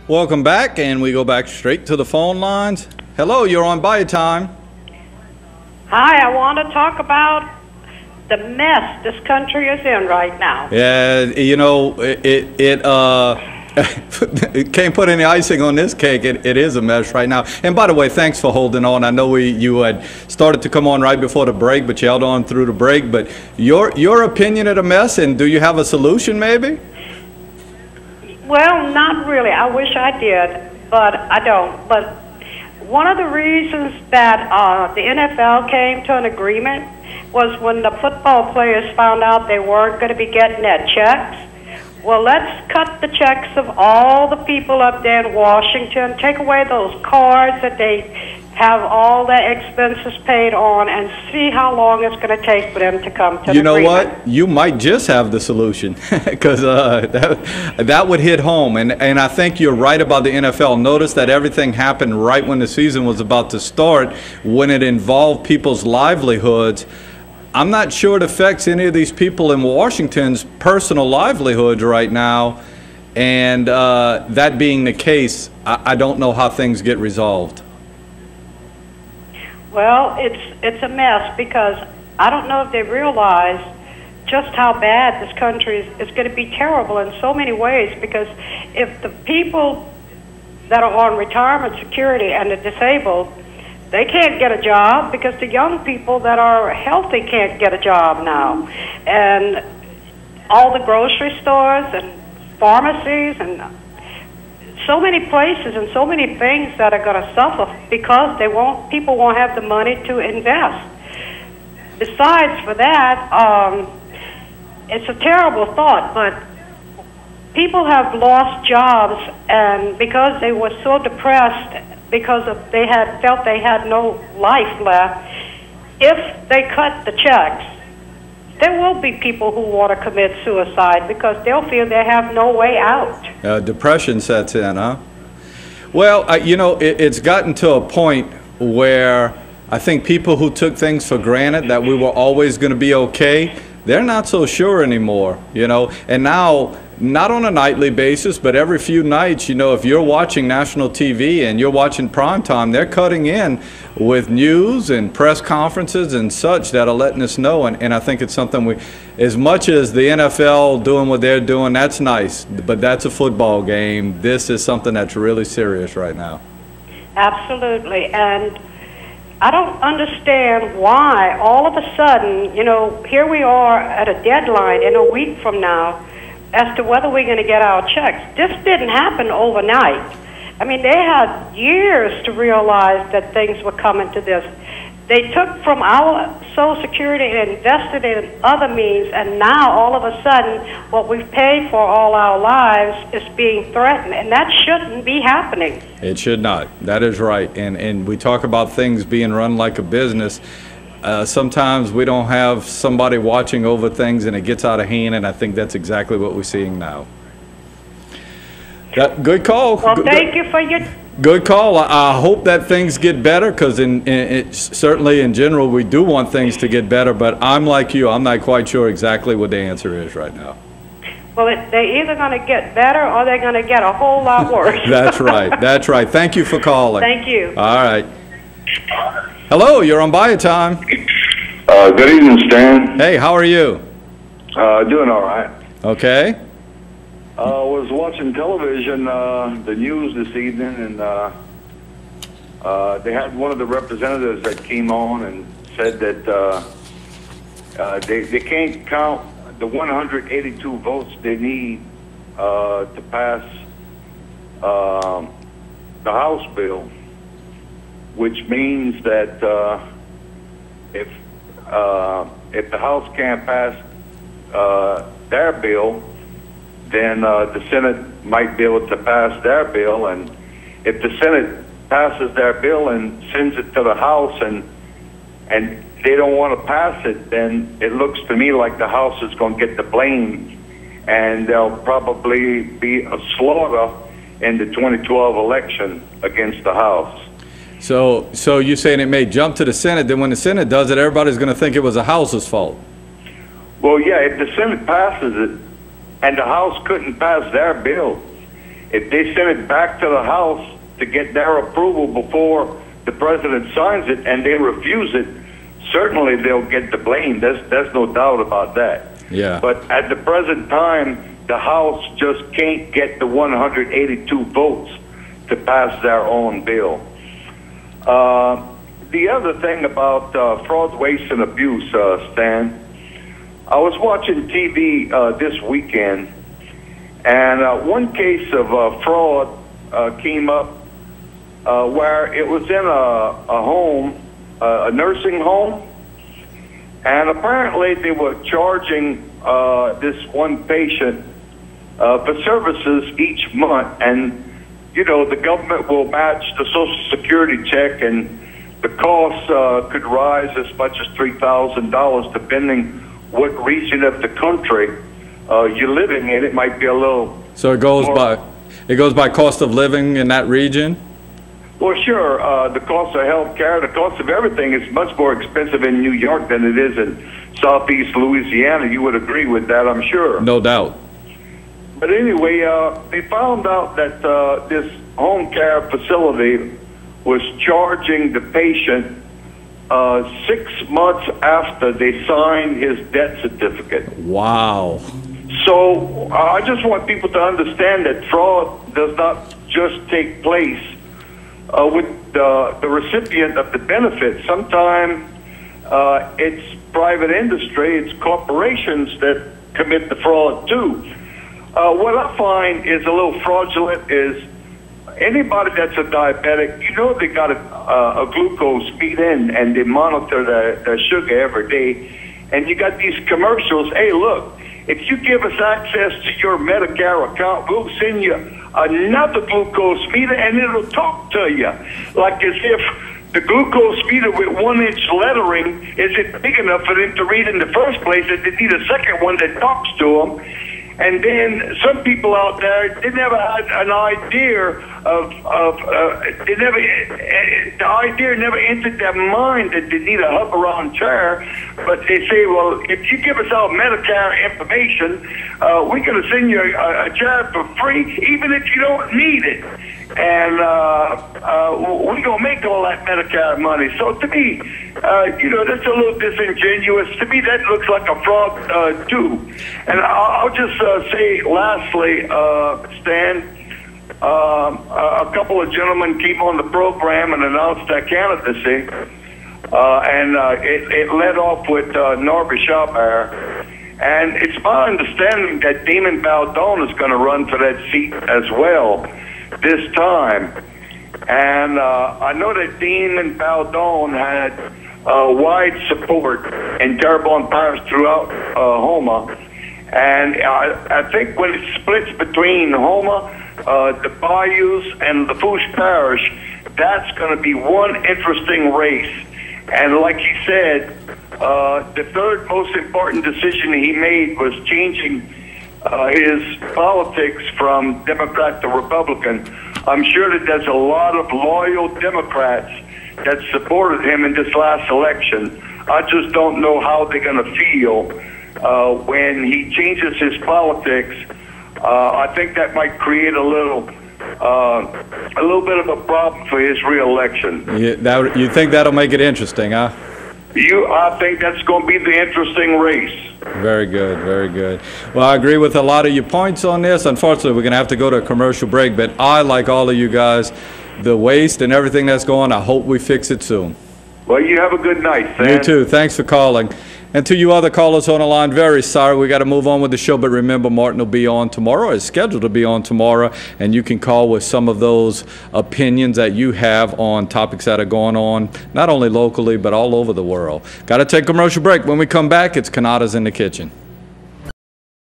Welcome back, and we go back straight to the phone lines. Hello, you're on Bayou Time. Hi, I want to talk about the mess this country is in right now. Yeah, you know, it can't put any icing on this cake. It is a mess right now. And by the way, thanks for holding on. I know you had started to come on right before the break, but you held on through the break. But your opinion of the mess, and do you have a solution maybe? Well, not really. I wish I did, but I don't. But one of the reasons that the NFL came to an agreement was when the football players found out they weren't going to be getting their checks. Well, let's cut the checks of all the people up there in Washington, take away those cards that they have all their expenses paid on, and see how long it's going to take for them to come to an agreement. You know what? You might just have the solution, because that would hit home. And I think you're right about the NFL. Notice that everything happened right when the season was about to start, when it involved people's livelihoods. I'm not sure it affects any of these people in Washington's personal livelihoods right now. And that being the case, I don't know how things get resolved. Well, it's a mess, because I don't know if they realize just how bad this country is going to be terrible in so many ways, because if the people that are on retirement security and the disabled, they can't get a job, because the young people that are healthy can't get a job now. And all the grocery stores and pharmacies and so many places and so many things that are going to suffer because people won't have the money to invest. Besides for that, it's a terrible thought, but people have lost jobs, and because they were so depressed because they felt they had no life left, if they cut the checks, there will be people who want to commit suicide because they'll feel they have no way out. Depression sets in, huh? Well, you know, it's gotten to a point where I think people who took things for granted, that we were always going to be okay, they're not so sure anymore, you know. And now, not on a nightly basis, but every few nights, you know, if you're watching national TV and you're watching primetime, they're cutting in with news and press conferences and such that are letting us know. And I think it's something as much as the NFL doing what they're doing, that's nice, but that's a football game. This is something that's really serious right now. Absolutely. And I don't understand why all of a sudden, you know, here we are at a deadline in a week from now as to whether we're going to get our checks. This didn't happen overnight. I mean, they had years to realize that things were coming to this. They took from our Social Security and invested it in other means, and now all of a sudden what we've paid for all our lives is being threatened, and that shouldn't be happening. It should not. That is right. And we talk about things being run like a business. Sometimes we don't have somebody watching over things and it gets out of hand, and I think that's exactly what we're seeing now. Good call. Well, thank you for your... Good call. I hope that things get better, because certainly in general we do want things to get better, but I'm like you. I'm not quite sure exactly what the answer is right now. Well, they're either going to get better or they're going to get a whole lot worse. That's right. That's right. Thank you for calling. Thank you. All right. Hello, you're on Bayou Time. Good evening, Stan. Hey, how are you? Doing all right. Okay. Was watching television, the news this evening, and they had one of the representatives that came on and said that they can't count the 182 votes they need to pass the House bill, which means that if the House can't pass their bill, then the Senate might be able to pass their bill. And if the Senate passes their bill and sends it to the House and they don't want to pass it, then it looks to me like the House is going to get the blame, and there'll probably be a slaughter in the 2012 election against the House. So you're saying it may jump to the Senate, then when the Senate does it, everybody's going to think it was the House's fault? Well, yeah, if the Senate passes it and the House couldn't pass their bill, if they send it back to the House to get their approval before the president signs it, and they refuse it, certainly they'll get the blame. There's no doubt about that. Yeah. But at the present time, the House just can't get the 182 votes to pass their own bill. The other thing about fraud, waste, and abuse, Stan, I was watching TV this weekend, and one case of fraud came up where it was in a home, a nursing home, and apparently they were charging this one patient for services each month, and you know, the government will match the Social Security check, and the cost could rise as much as $3,000 depending what region of the country you're living in. It might be a little. So it goes by cost of living in that region. Well, sure. The cost of health care, the cost of everything is much more expensive in New York than it is in Southeast Louisiana. You would agree with that, I'm sure. No doubt. But anyway, they found out that this home care facility was charging the patient 6 months after they signed his death certificate. Wow. So I just want people to understand that fraud does not just take place with the recipient of the benefit. Sometimes it's private industry, it's corporations that commit the fraud too. What I find is a little fraudulent is anybody that's a diabetic, you know, they got a glucose meter in and they monitor their sugar every day. And you got these commercials, hey, look, if you give us access to your Medicare account, we'll send you another glucose meter and it'll talk to you. Like as if the glucose meter with 1-inch lettering isn't big enough for them to read in the first place, that they need a second one that talks to them. And then some people out there, they never had an idea the idea never entered their mind that they need a hub-around chair. But they say, well, if you give us our Medicare information, we're going to send you a chair for free, even if you don't need it. And we're going to make all that Medicare money. So to me, you know, that's a little disingenuous. To me, that looks like a fraud, too. And I'll just say, lastly, Stan, a couple of gentlemen came on the program and announced their candidacy, and it led off with Norbert Schaubert. And it's my understanding that Damon Baldon is going to run for that seat as well this time. And I know that Damon Baldon had wide support in Terrebonne Parish throughout Houma. And I think when it splits between Houma, the Bayous, and the Fouche Parish, that's going to be one interesting race. And like he said, the third most important decision he made was changing his politics from Democrat to Republican. I'm sure that there's a lot of loyal Democrats that supported him in this last election. I just don't know how they're going to feel when he changes his politics. I think that might create a little bit of a problem for his reelection. You think that'll make it interesting, huh? I think that's going to be the interesting race. Very good, very good. Well, I agree with a lot of your points on this. Unfortunately, we're going to have to go to a commercial break, but I, like all of you guys, the waste and everything that's going on, I hope we fix it soon. Well, you have a good night, Sam. You too. Thanks for calling. And to you other callers on the line, very sorry we got to move on with the show, but remember, Martin will be on tomorrow, is scheduled to be on tomorrow, and you can call with some of those opinions that you have on topics that are going on, not only locally, but all over the world. Got to take a commercial break. When we come back, it's Canada's in the Kitchen.